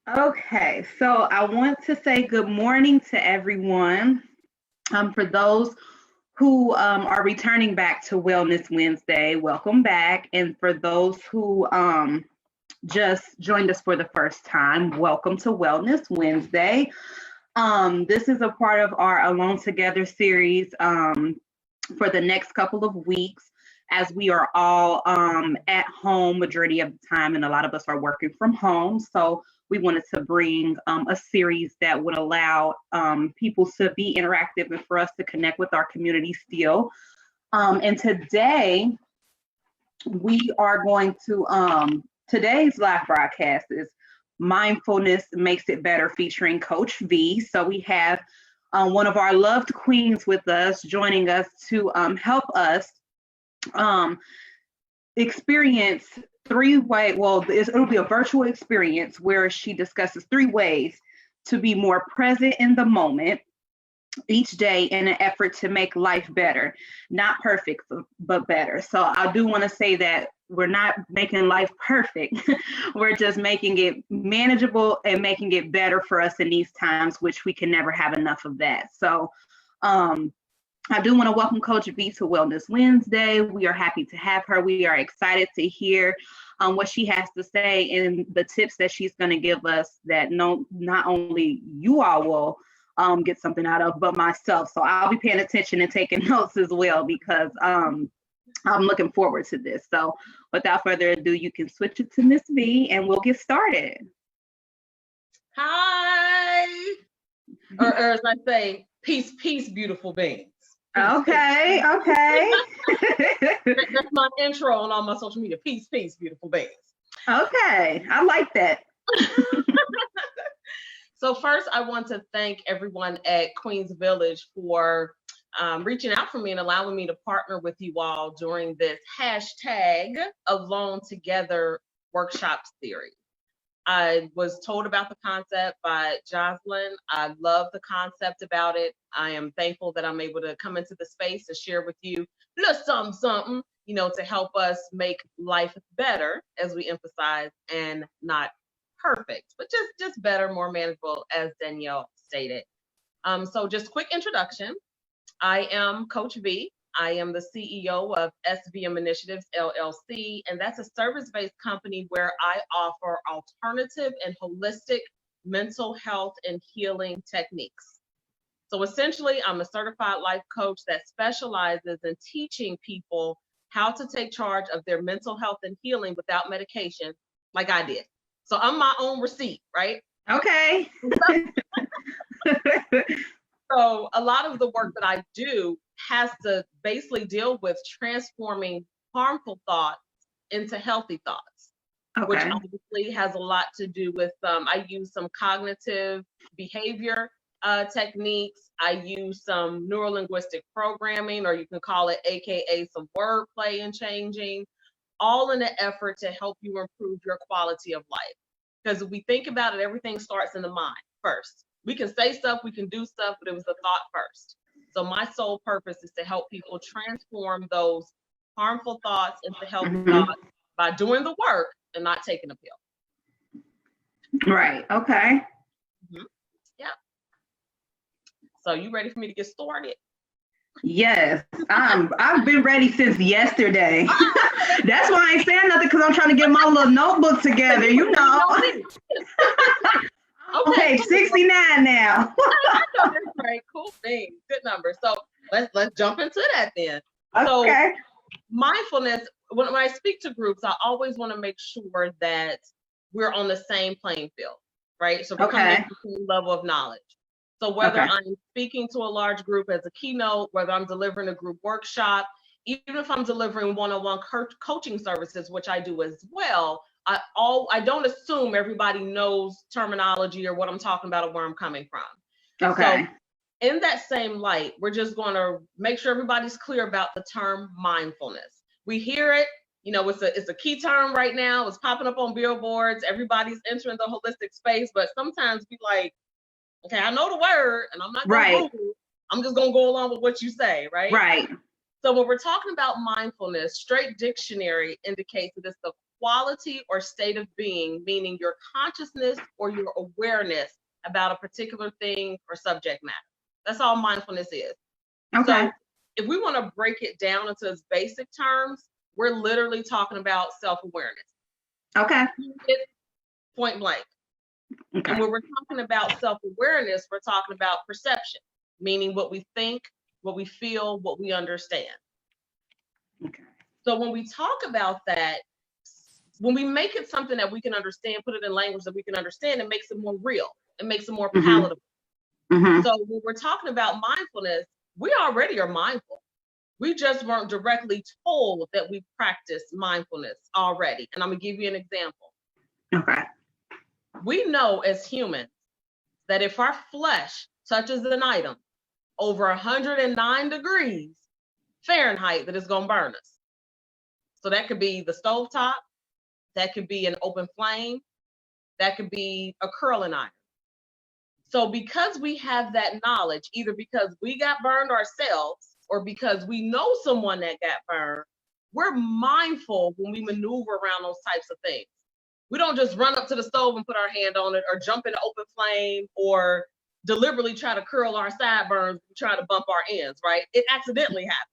Okay, so I want to say good morning to everyone. For those who are returning back to Wellness Wednesday, welcome back. And for those who just joined us for the first time, welcome to Wellness Wednesday. This is a part of our Alone Together series for the next couple of weeks, as we are all at home majority of the time, and a lot of us are working from home. So we wanted to bring a series that would allow people to be interactive and for us to connect with our community still. And today we are going to, today's live broadcast is Mindfulness Makes It Better featuring Coach Vee. So we have one of our loved queens with us, joining us to help us experience it'll be a virtual experience where she discusses 3 ways to be more present in the moment each day in an effort to make life better. Not perfect, but better. So I do want to say that we're not making life perfect. We're just making it manageable and making it better for us in these times, which we can never have enough of that. So I do want to welcome Coach Vee to Wellness Wednesday. We are happy to have her. We are excited to hear what she has to say and the tips that she's going to give us that not only you all will get something out of, but myself. So I'll be paying attention and taking notes as well, because I'm looking forward to this. So without further ado, you can switch it to Miss Vee and we'll get started. Hi. Or as I say, peace, peace, beautiful beings. Peace, okay. That's my intro on all my social media. Peace, peace, beautiful beings. Okay, I like that. So first, I want to thank everyone at Queens Village for reaching out for me and allowing me to partner with you all during this hashtag Alone Together workshop series. I was told about the concept by Jocelyn. I love the concept about it. I am thankful that I'm able to come into the space to share with you a little something, to help us make life better, as we emphasize, and not perfect, but just better, more manageable, as Danielle stated. So just quick introduction. I am Coach Vee. I am the CEO of SVM Initiatives, LLC, and that's a service-based company where I offer alternative and holistic mental health and healing techniques. So essentially, I'm a certified life coach that specializes in teaching people how to take charge of their mental health and healing without medication, like I did. So I'm my own receipt, right? Okay. So a lot of the work that I do has to basically deal with transforming harmful thoughts into healthy thoughts, which obviously has a lot to do with, I use some cognitive behavior techniques. I use some neuro-linguistic programming, or you can call it AKA some wordplay and changing, all in an effort to help you improve your quality of life. Because if we think about it, everything starts in the mind first. We can say stuff, we can do stuff, but it was the thought first. So my sole purpose is to help people transform those harmful thoughts into healthy thoughts by doing the work and not taking a pill. Right. Okay. Yeah. So you ready for me to get started? Yes. I've been ready since yesterday. That's why I ain't saying nothing, because I'm trying to get my little notebook together, Okay, 69 now. I know that's right. Cool thing. Good number. So let's jump into that then. Okay. So mindfulness, when I speak to groups, I always want to make sure that we're on the same playing field, right? So we're coming to the same level of knowledge. So whether I'm speaking to a large group as a keynote, whether I'm delivering a group workshop, even if I'm delivering one-on-one coaching services, which I do as well, I don't assume everybody knows terminology or what I'm talking about or where I'm coming from. Okay. So in that same light, we're just going to make sure everybody's clear about the term mindfulness. We hear it, it's a key term right now. It's popping up on billboards. Everybody's entering the holistic space, but sometimes we like, okay, I know the word and I'm not going to Google. I'm just going to go along with what you say, right? Right. So when we're talking about mindfulness, straight dictionary indicates that it's the quality or state of being, meaning your consciousness or your awareness about a particular thing or subject matter. That's all mindfulness is. Okay. So if we want to break it down into its basic terms, we're literally talking about self-awareness. Okay. Point blank. Okay. And when we're talking about self-awareness, we're talking about perception, meaning what we think, what we feel, what we understand. Okay. So when we talk about that, when we make it something that we can understand, put it in language that we can understand, it makes it more real. It makes it more palatable. So when we're talking about mindfulness, we already are mindful. We just weren't directly told that we practice mindfulness already. And I'm going to give you an example. Okay. We know as humans that if our flesh touches an item over 109 degrees Fahrenheit, that it's going to burn us. So that could be the stovetop, that could be an open flame, that could be a curling iron. So because we have that knowledge, either because we got burned ourselves or because we know someone that got burned, we're mindful when we maneuver around those types of things. We don't just run up to the stove and put our hand on it, or jump in an open flame, or deliberately try to curl our sideburns and try to bump our ends, right? It accidentally happens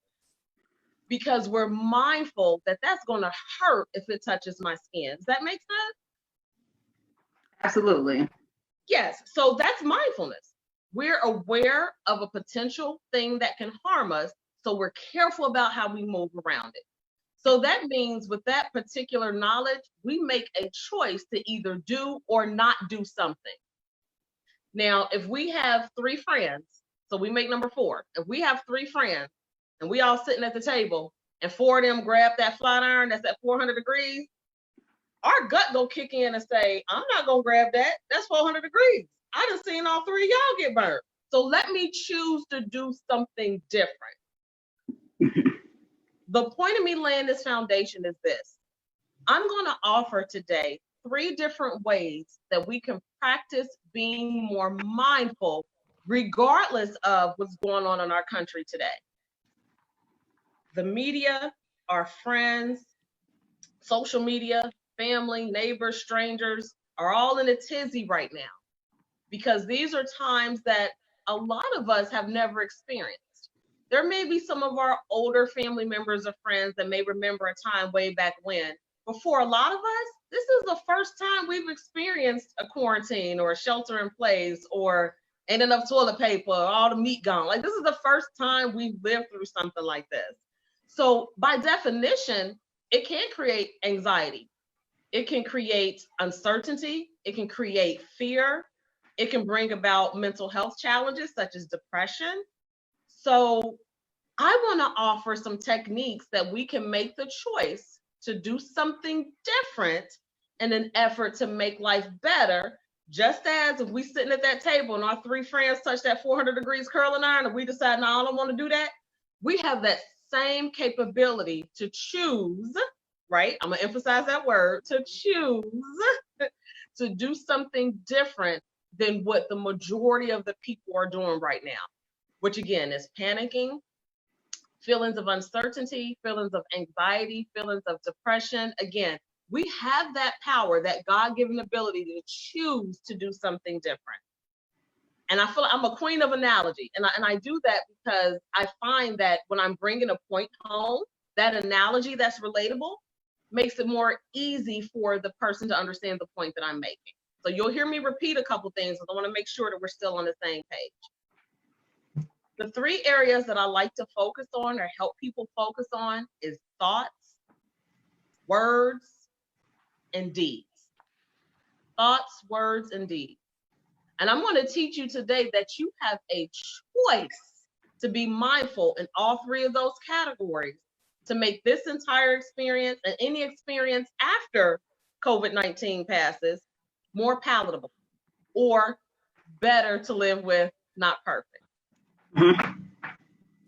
because we're mindful that that's going to hurt if it touches my skin. Does that make sense? Absolutely. Yes. So that's mindfulness. We're aware of a potential thing that can harm us, so we're careful about how we move around it. So that means with that particular knowledge, we make a choice to either do or not do something. Now, if we have 3 friends, so we make number 4. If we have 3 friends and we all sitting at the table and 4 of them grab that flat iron that's at 400 degrees, our gut go kick in and say, I'm not gonna grab that. That's 400 degrees. I done seen all 3 of y'all get burned. So let me choose to do something different. The point of me laying this foundation is this. I'm gonna offer today 3 different ways that we can practice being more mindful, regardless of what's going on in our country today. The media, our friends, social media, family, neighbors, strangers are all in a tizzy right now, because these are times that a lot of us have never experienced. There may be some of our older family members or friends that may remember a time way back when, but for a lot of us, this is the first time we've experienced a quarantine or a shelter in place, or ain't enough toilet paper, or all the meat gone. Like, this is the first time we've lived through something like this. So by definition, it can create anxiety. It can create uncertainty. It can create fear. It can bring about mental health challenges such as depression. So I want to offer some techniques that we can make the choice to do something different in an effort to make life better. Just as if we sitting at that table and our 3 friends touch that 400 degrees curling iron and we decide, no, I don't want to do that. We have that same capability to choose, right? I'm going to emphasize that word, to choose to do something different than what the majority of the people are doing right now, which again is panicking, feelings of uncertainty, feelings of anxiety, feelings of depression. Again, we have that power, that God-given ability to choose to do something different. And I feel like I'm a queen of analogy. And I do that because I find that when I'm bringing a point home, that analogy that's relatable makes it more easy for the person to understand the point that I'm making. So you'll hear me repeat a couple things, but I want to make sure that we're still on the same page. The 3 areas that I like to focus on or help people focus on is thoughts, words, and deeds. Thoughts, words, and deeds. And I'm going to teach you today that you have a choice to be mindful in all 3 of those categories to make this entire experience and any experience after COVID-19 passes more palatable or better to live with, not perfect.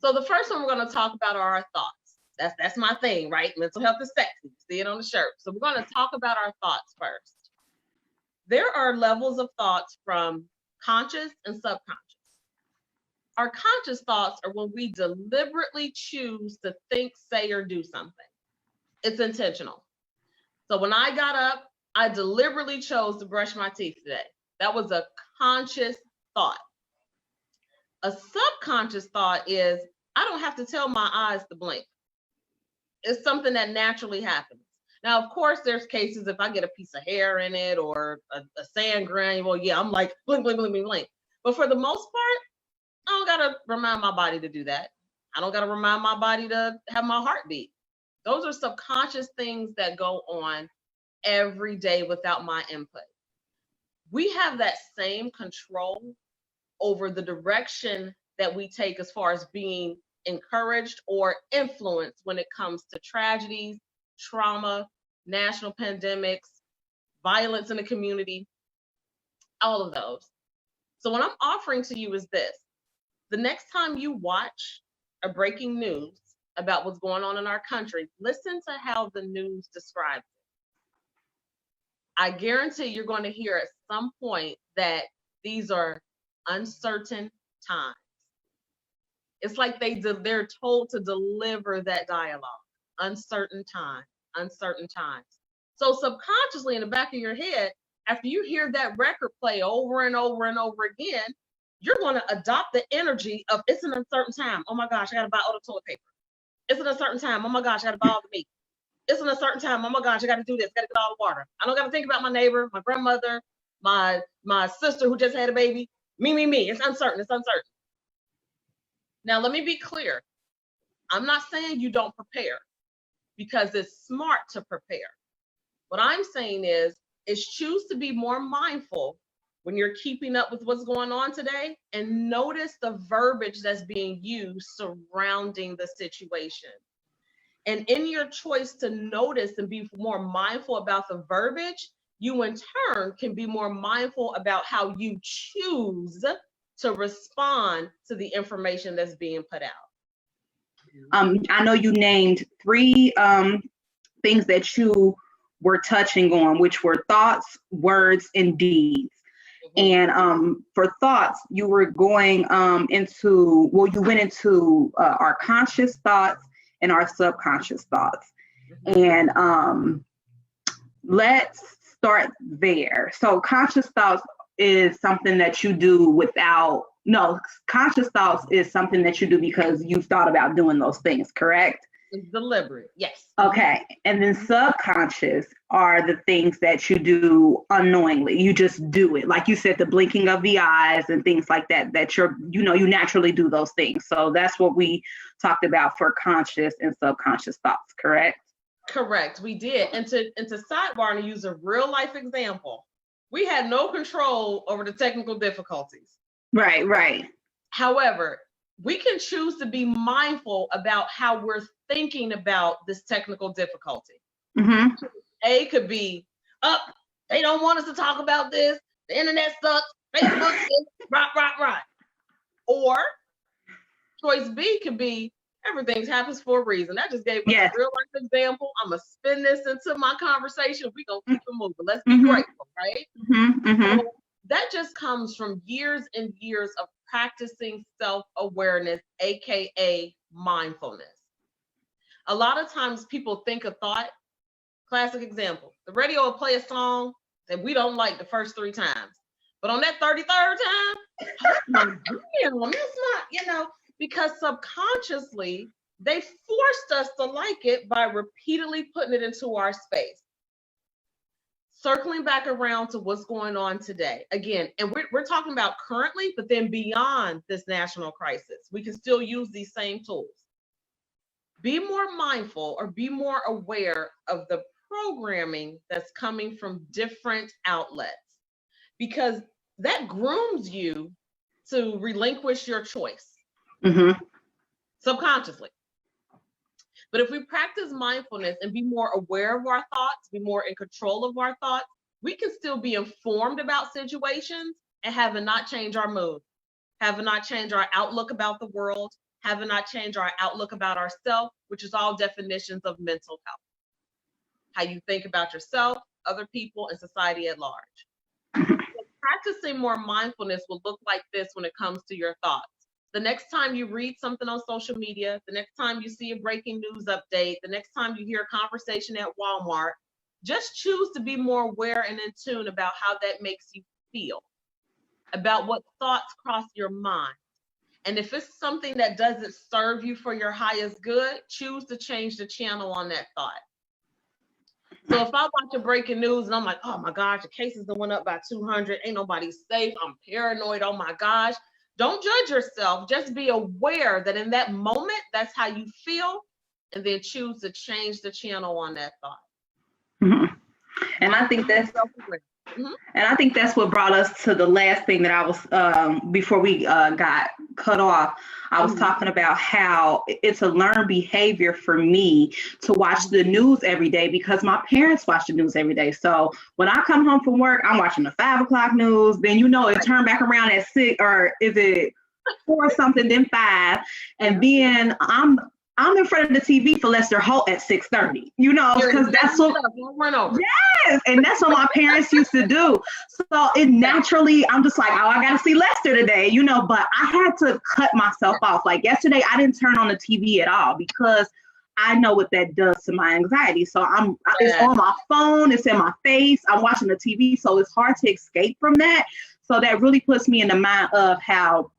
So the first one we're going to talk about are our thoughts. That's my thing, right? Mental health is sexy. See it on the shirt. So we're going to talk about our thoughts first. There are levels of thoughts from conscious and subconscious. Our conscious thoughts are when we deliberately choose to think, say, or do something. It's intentional. So when I got up, I deliberately chose to brush my teeth today. That was a conscious thought. A subconscious thought is, I don't have to tell my eyes to blink. It's something that naturally happens. Now, of course, there's cases if I get a piece of hair in it or a sand granule, yeah, I'm like, blink, blink, blink, blink, blink. But for the most part, I don't gotta remind my body to do that. I don't gotta remind my body to have my heart beat. Those are subconscious things that go on every day without my input. We have that same control over the direction that we take as far as being encouraged or influenced when it comes to tragedies, trauma, national pandemics, violence in the community, all of those. So what I'm offering to you is this. The next time you watch a breaking news about what's going on in our country, listen to how the news describes it. I guarantee you're going to hear at some point that these are uncertain times. It's like they're told to deliver that dialogue. Uncertain time, uncertain times. So subconsciously in the back of your head, after you hear that record play over and over and over again, you're going to adopt the energy of it's an uncertain time. Oh my gosh, I got to buy all the toilet paper. It's an uncertain time. Oh my gosh, I got to buy all the meat. It's an uncertain time. Oh my gosh, I got to do this. Got to get all the water. I don't got to think about my neighbor, my grandmother, my sister who just had a baby. Me. It's uncertain. It's uncertain. Now, let me be clear. I'm not saying you don't prepare because it's smart to prepare. What I'm saying is choose to be more mindful when you're keeping up with what's going on today and notice the verbiage that's being used surrounding the situation. And in your choice to notice and be more mindful about the verbiage, you in turn can be more mindful about how you choose to respond to the information that's being put out. I know you named 3 things that you were touching on, which were thoughts, words, and deeds. And for thoughts, you were going you went into our conscious thoughts and our subconscious thoughts. And let's start there. So conscious thoughts is something that you do conscious thoughts is something that you do because you've thought about doing those things, correct? It's deliberate, yes. Okay, and then subconscious are the things that you do unknowingly. You just do it. Like you said, the blinking of the eyes and things like that, that you naturally do those things. So that's what we talked about for conscious and subconscious thoughts, correct? Correct, we did. And to sidebar and use a real life example, we had no control over the technical difficulties. Right. However, we can choose to be mindful about how we're thinking about this technical difficulty. Mm-hmm. A could be, they don't want us to talk about this. The internet sucks. Facebook is right. Or choice B could be, everything happens for a reason. I just gave us a real life example. I'm going to spin this into my conversation. We're going to keep it moving. Let's be grateful, right? So that just comes from years and years of practicing self-awareness, AKA mindfulness. A lot of times people think a thought, classic example, the radio will play a song that we don't like the first 3 times. But on that 33rd time, it's not, because subconsciously they forced us to like it by repeatedly putting it into our space. Circling back around to what's going on today. Again, and we're talking about currently, but then beyond this national crisis, we can still use these same tools. Be more mindful or be more aware of the programming that's coming from different outlets, because that grooms you to relinquish your choice subconsciously. But if we practice mindfulness and be more aware of our thoughts, be more in control of our thoughts, we can still be informed about situations and have it not change our mood, have it not change our outlook about the world, have it not change our outlook about ourselves, which is all definitions of mental health. How you think about yourself, other people, and society at large. So practicing more mindfulness will look like this when it comes to your thoughts. The next time you read something on social media, the next time you see a breaking news update, the next time you hear a conversation at Walmart, just choose to be more aware and in tune about how that makes you feel, about what thoughts cross your mind. And if it's something that doesn't serve you for your highest good, choose to change the channel on that thought. So if I watch a breaking news and I'm like, oh my gosh, the cases that went up by 200, ain't nobody safe, I'm paranoid, oh my gosh. Don't judge yourself. Just be aware that in that moment, that's how you feel, and then choose to change the channel on that thought. Mm-hmm. And I think that's And I think that's what brought us to the last thing that I was, before we got cut off, I was talking about how it's a learned behavior for me to watch the news every day because my parents watch the news every day. So when I come home from work, I'm watching the 5 o'clock news, then it turned back around at 6, or is it 4 something, then 5, and then I'm in front of the TV for Lester Holt at 6:30, because that's what, yes, and that's what my parents used to do. So it naturally, I'm just like, oh, I got to see Lester today, but I had to cut myself off. Like yesterday, I didn't turn on the TV at all because I know what that does to my anxiety. So it's on my phone, it's in my face, I'm watching the TV, so it's hard to escape from that. So that really puts me in the mind of how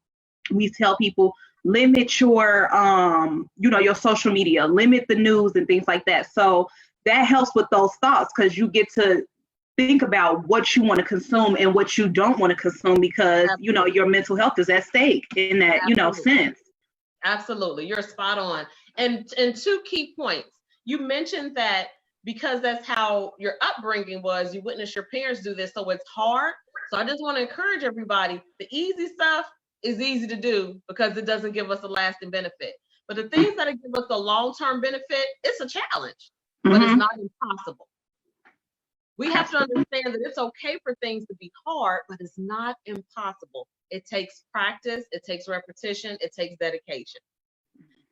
we tell people, limit your, your social media, limit the news and things like that. So that helps with those thoughts because you get to think about what you want to consume and what you don't want to consume because, your mental health is at stake in that, sense. Absolutely. You're spot on. And 2 key points. You mentioned that because that's how your upbringing was, you witnessed your parents do this, so it's hard. So I just want to encourage everybody, the easy stuff is easy to do because it doesn't give us a lasting benefit. But the things that give us a long-term benefit, it's a challenge, but it's not impossible. We have to understand that it's okay for things to be hard, but it's not impossible. It takes practice, it takes repetition, it takes dedication.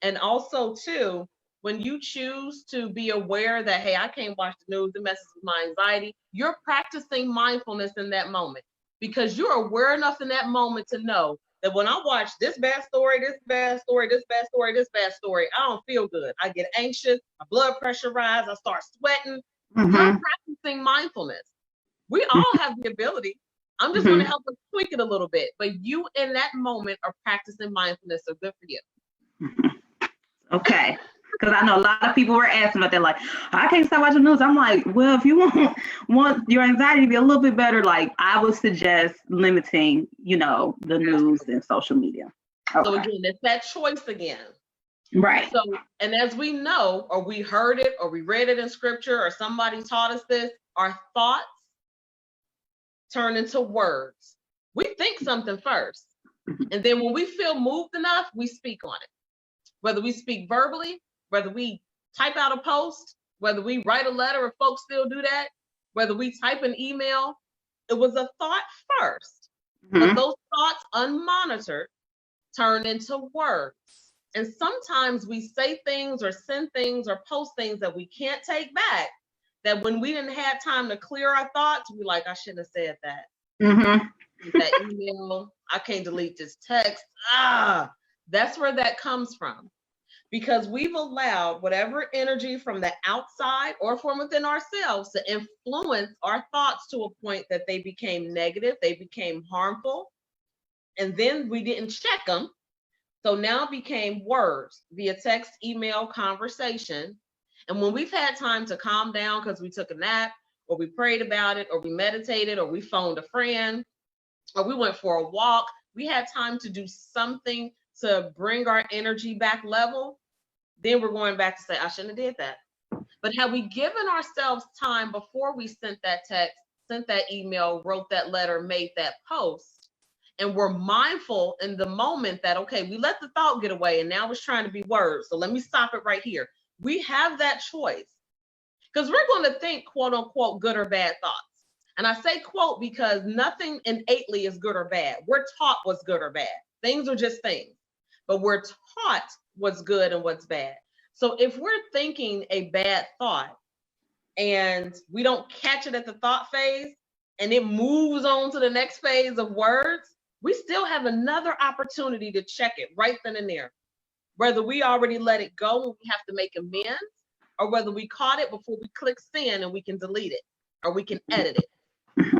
And also, too, when you choose to be aware that, hey, I can't watch the news, it messes with my anxiety, you're practicing mindfulness in that moment because you're aware enough in that moment to know that when I watch this bad story, this bad story, this bad story, this bad story, I don't feel good. I get anxious, my blood pressure rises, I start sweating. You're practicing mindfulness. We all have the ability. I'm just going to help us tweak it a little bit. But you in that moment are practicing mindfulness, so good for you. Okay. Because I know a lot of people were asking about that, like, I can't stop watching news. I'm like, well, if you want your anxiety to be a little bit better, like, I would suggest limiting, the news and social media. Okay. So again, it's that choice again. Right. So, and as we know, or we heard it, or we read it in scripture, or somebody taught us this, our thoughts turn into words. We think something first, and then when we feel moved enough, we speak on it. Whether we speak verbally, whether we type out a post, whether we write a letter, if folks still do that, whether we type an email, it was a thought first. But those thoughts, unmonitored, turn into words. And sometimes we say things or send things or post things that we can't take back, that when we didn't have time to clear our thoughts, we're like, I shouldn't have said that. That email, I can't delete this text. That's where that comes from. Because we've allowed whatever energy from the outside or from within ourselves to influence our thoughts to a point that they became negative, they became harmful, and then we didn't check them. So now it became words via text, email, conversation. And when we've had time to calm down because we took a nap, or we prayed about it, or we meditated, or we phoned a friend, or we went for a walk, we had time to do something to bring our energy back level, then we're going back to say, I shouldn't have did that. But had we given ourselves time before we sent that text, sent that email, wrote that letter, made that post, and we're mindful in the moment that, okay, we let the thought get away and now it's trying to be words. So let me stop it right here. We have that choice because we're going to think, quote unquote, good or bad thoughts. And I say quote because nothing innately is good or bad. We're taught what's good or bad. Things are just things, but we're taught what's good and what's bad. So if we're thinking a bad thought and we don't catch it at the thought phase and it moves on to the next phase of words, we still have another opportunity to check it right then and there. Whether we already let it go and we have to make amends, or whether we caught it before we click send and we can delete it or we can edit it.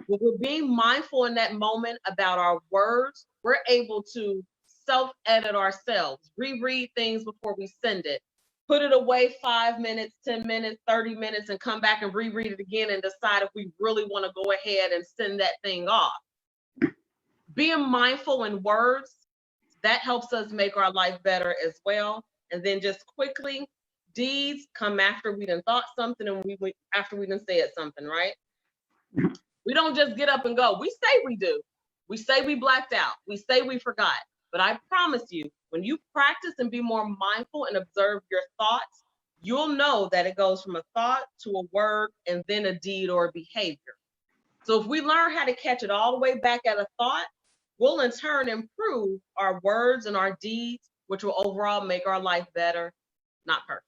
When we're being mindful in that moment about our words, we're able to self-edit ourselves, reread things before we send it, put it away 5 minutes, 10 minutes, 30 minutes, and come back and reread it again and decide if we really want to go ahead and send that thing off. Being mindful in words, that helps us make our life better as well. And then just quickly, deeds come after we done thought something and after we done said something, right? We don't just get up and go. We say we do. We say we blacked out. We say we forgot. But I promise you, when you practice and be more mindful and observe your thoughts, you'll know that it goes from a thought to a word and then a deed or a behavior. So if we learn how to catch it all the way back at a thought, we'll in turn improve our words and our deeds, which will overall make our life better, not perfect.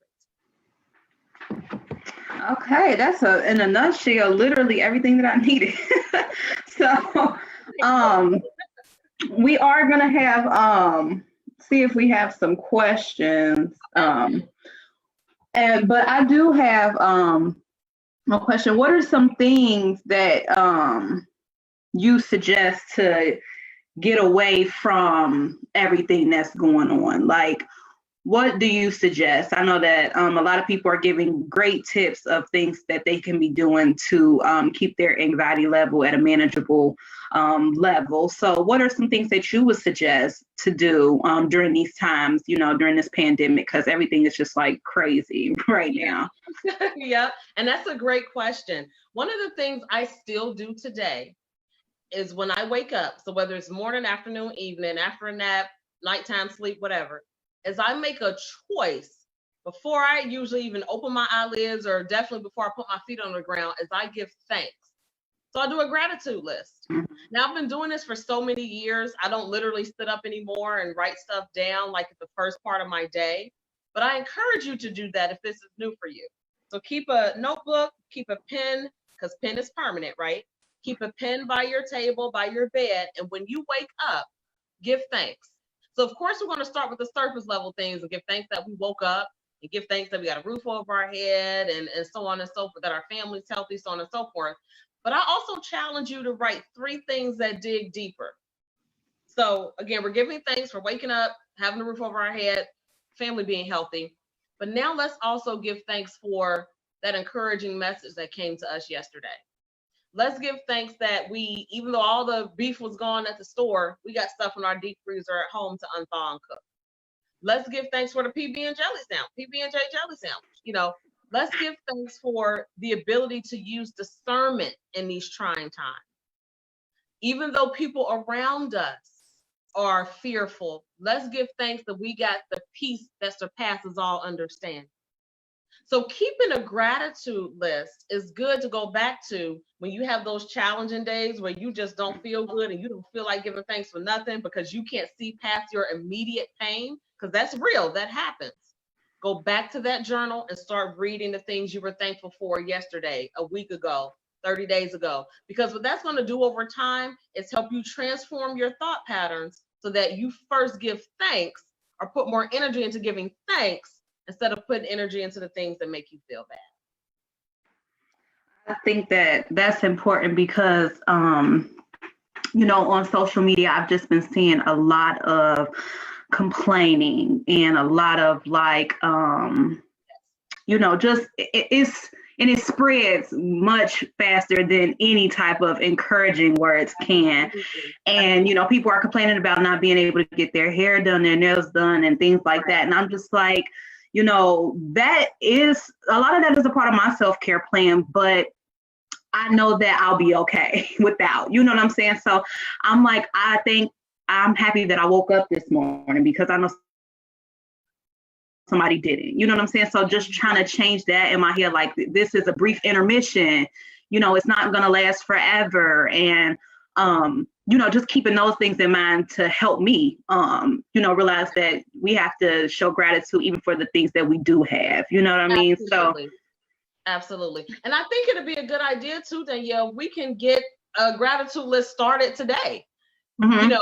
Okay, that's in a nutshell, literally everything that I needed. So we are gonna have see if we have some questions. But I do have a question. What are some things that you suggest to get away from everything that's going on? Like, what do you suggest? I know that a lot of people are giving great tips of things that they can be doing to keep their anxiety level at a manageable level. So what are some things that you would suggest to do during these times, during this pandemic, because everything is just like crazy right now? Yeah, and that's a great question. One of the things I still do today is when I wake up, so whether it's morning, afternoon, evening, after a nap, nighttime sleep, whatever, is I make a choice before I usually even open my eyelids, or definitely before I put my feet on the ground, is I give thanks. So I do a gratitude list. Now, I've been doing this for so many years. I don't literally sit up anymore and write stuff down like at the first part of my day, but I encourage you to do that if this is new for you. So keep a notebook, keep a pen, because pen is permanent, right? Keep a pen by your table, by your bed, and when you wake up, give thanks. So of course, we're going to start with the surface level things and give thanks that we woke up, and give thanks that we got a roof over our head, and so on and so forth, that our family's healthy, so on and so forth. But I also challenge you to write 3 things that dig deeper. So again, we're giving thanks for waking up, having a roof over our head, family being healthy. But now let's also give thanks for that encouraging message that came to us yesterday. Let's give thanks that we, even though all the beef was gone at the store, we got stuff in our deep freezer at home to unthaw and cook. Let's give thanks for the PB&J jelly sandwich. Let's give thanks for the ability to use discernment in these trying times. Even though people around us are fearful, let's give thanks that we got the peace that surpasses all understanding. So keeping a gratitude list is good to go back to when you have those challenging days where you just don't feel good and you don't feel like giving thanks for nothing because you can't see past your immediate pain, because that's real, that happens. Go back to that journal and start reading the things you were thankful for yesterday, a week ago, 30 days ago, because what that's going to do over time is help you transform your thought patterns so that you first give thanks, or put more energy into giving thanks instead of putting energy into the things that make you feel bad. I think that that's important because, on social media, I've just been seeing a lot of complaining and a lot of it spreads much faster than any type of encouraging words can. And, people are complaining about not being able to get their hair done, their nails done, and things like that. And I'm just like, that is, a lot of that is a part of my self-care plan, but I know that I'll be okay without, you know what I'm saying? So I'm like, I think I'm happy that I woke up this morning because I know somebody didn't, you know what I'm saying? So just trying to change that in my head, like this is a brief intermission, it's not going to last forever. And, just keeping those things in mind to help me, realize that we have to show gratitude even for the things that we do have, you know what I mean? Absolutely. Absolutely. And I think it'd be a good idea too, Danielle, we can get a gratitude list started today. Mm-hmm.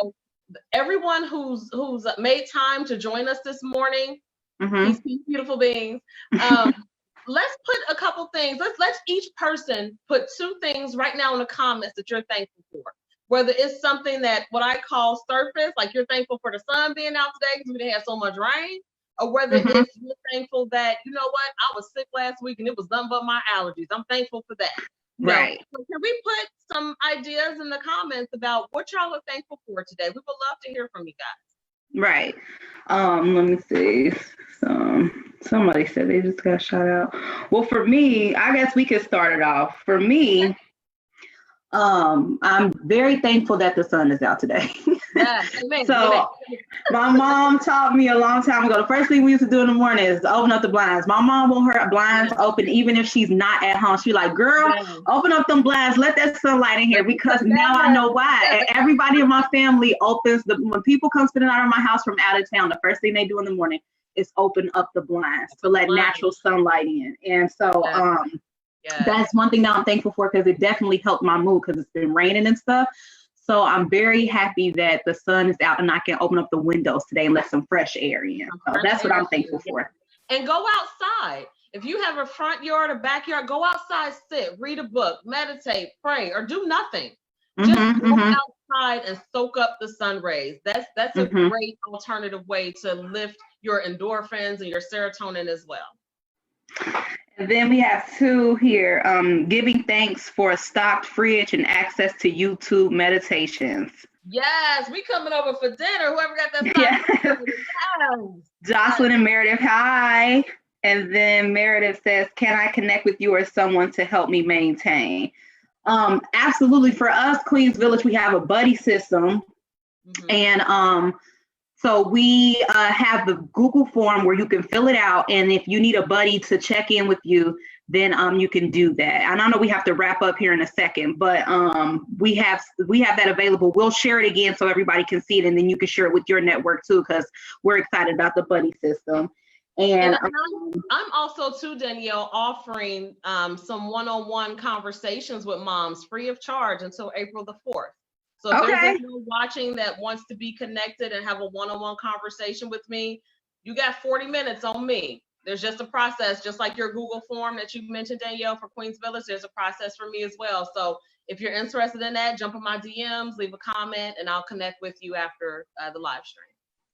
Everyone who's made time to join us this morning, these beautiful beings, let's put a couple things. Let's each person put 2 things right now in the comments that you're thankful for. Whether it's something that what I call surface, like you're thankful for the sun being out today because we didn't have so much rain, or whether it's you're thankful that, you know what, I was sick last week and it was nothing but my allergies. I'm thankful for that. Right. So can we put some ideas in the comments about what y'all are thankful for today? We would love to hear from you guys. Right. Let me see. Somebody said they just got shot out. Well, for me, I guess we could start it off. For me, I'm very thankful that the sun is out today. Yeah, so my mom taught me a long time ago, the first thing we used to do in the morning is open up the blinds. My mom want her blinds open even if she's not at home. She's like, girl, open up them blinds, let that sunlight in here, because now I know why. Everybody in my family opens when people come spending out of my house from out of town, the first thing they do in the morning is open up the blinds to let natural sunlight in. And so that's one thing that I'm thankful for, because it definitely helped my mood because it's been raining and stuff. So I'm very happy that the sun is out and I can open up the windows today and let some fresh air in. So that's what I'm thankful for. And go outside. If you have a front yard or backyard, go outside, sit, read a book, meditate, pray, or do nothing. Just go outside and soak up the sun rays. That's a great alternative way to lift your endorphins and your serotonin as well. And then we have 2 here, giving thanks for a stocked fridge and access to YouTube meditations. Yes, we coming over for dinner. Whoever got that Jocelyn and Meredith, hi. And then Meredith says, can I connect with you or someone to help me maintain? Absolutely. For us, Queens Village, we have a buddy system. And so we have the Google form where you can fill it out, and if you need a buddy to check in with you, then you can do that. And I know we have to wrap up here in a second, but we have that available. We'll share it again so everybody can see it, and then you can share it with your network too, because we're excited about the buddy system. And I'm also too, Danielle, offering some one-on-one conversations with moms free of charge until April the 4th. So if there's anyone watching that wants to be connected and have a one-on-one conversation with me, you got 40 minutes on me. There's just a process, just like your Google form that you mentioned, Danielle, for Queens Village, there's a process for me as well. So if you're interested in that, jump in my DMs, leave a comment, and I'll connect with you after the live stream.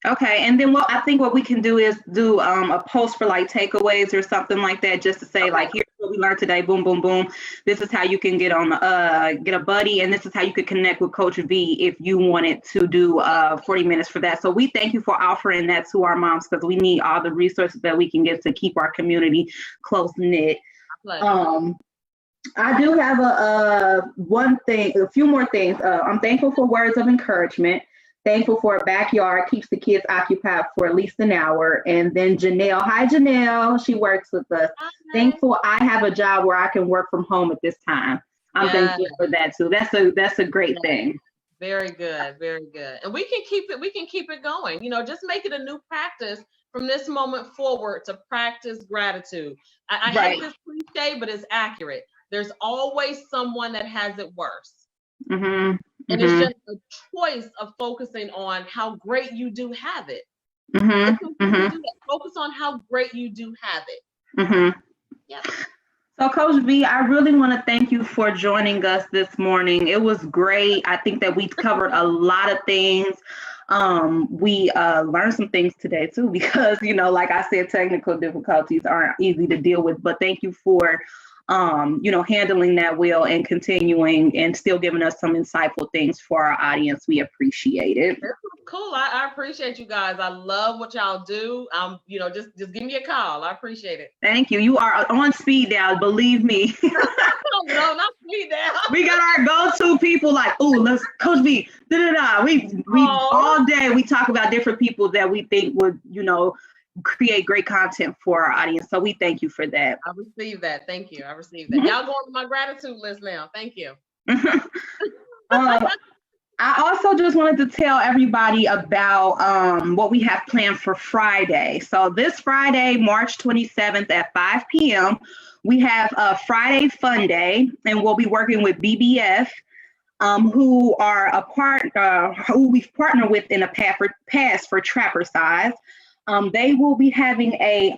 Okay, and then I think what we can do is do a post for like takeaways or something like that, just to say like, here's what we learned today, boom, boom, boom. This is how you can get a buddy, and this is how you could connect with Coach Vee if you wanted to do 40 minutes for that. So we thank you for offering that to our moms, because we need all the resources that we can get to keep our community close knit. I do have a few more things. I'm thankful for words of encouragement. Thankful for a backyard, keeps the kids occupied for at least an hour. And then Janelle, hi Janelle, she works with us. Hi. Thankful I have a job where I can work from home at this time. I'm thankful for that too. That's a great thing. Very good, very good. And we can keep it going. Just make it a new practice from this moment forward to practice gratitude. I hate this cliche, but it's accurate. There's always someone that has it worse. And it's just a choice of focusing on how great you do have it. Focus on how great you do have it. Yeah. So Coach Vee, I really want to thank you for joining us this morning. It was great. I think that we covered a lot of things. We learned some things today too, because, like I said, technical difficulties aren't easy to deal with, but thank you for handling that well and continuing and still giving us some insightful things for our audience. We appreciate it. Cool. I appreciate you guys. I love what y'all do. Just give me a call. I appreciate it. Thank you. You are on speed dial, believe me. No, not speed dial. We got our go-to people like, let's Coach Vee, da-da-da. We all day we talk about different people that we think would, create great content for our audience. So we thank you for that. I received that. Thank you. I received that. Y'all going to my gratitude list now. Thank you. I also just wanted to tell everybody about what we have planned for Friday. So this Friday, March 27th at 5 p.m., we have a Friday Fun Day, and we'll be working with BBF, who are who we've partnered with in a past for Trapper Size. They will be having a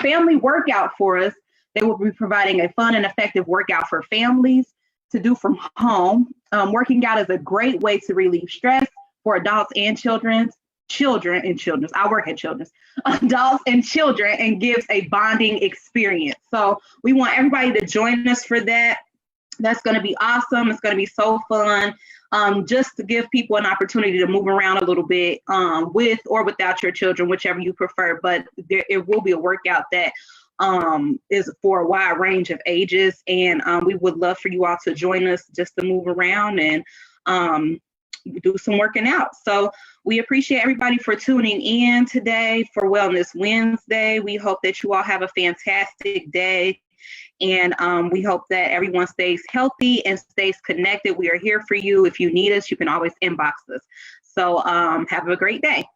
family workout for us. They will be providing a fun and effective workout for families to do from home. Working out is a great way to relieve stress for adults and children. I work at children's, adults and children, and gives a bonding experience. So we want everybody to join us for that. That's going to be awesome. It's going to be so fun. Just to give people an opportunity to move around a little bit with or without your children, whichever you prefer. But it will be a workout that is for a wide range of ages. And we would love for you all to join us just to move around and do some working out. So we appreciate everybody for tuning in today for Wellness Wednesday. We hope that you all have a fantastic day. And we hope that everyone stays healthy and stays connected. We are here for you. If you need us, you can always inbox us. So have a great day.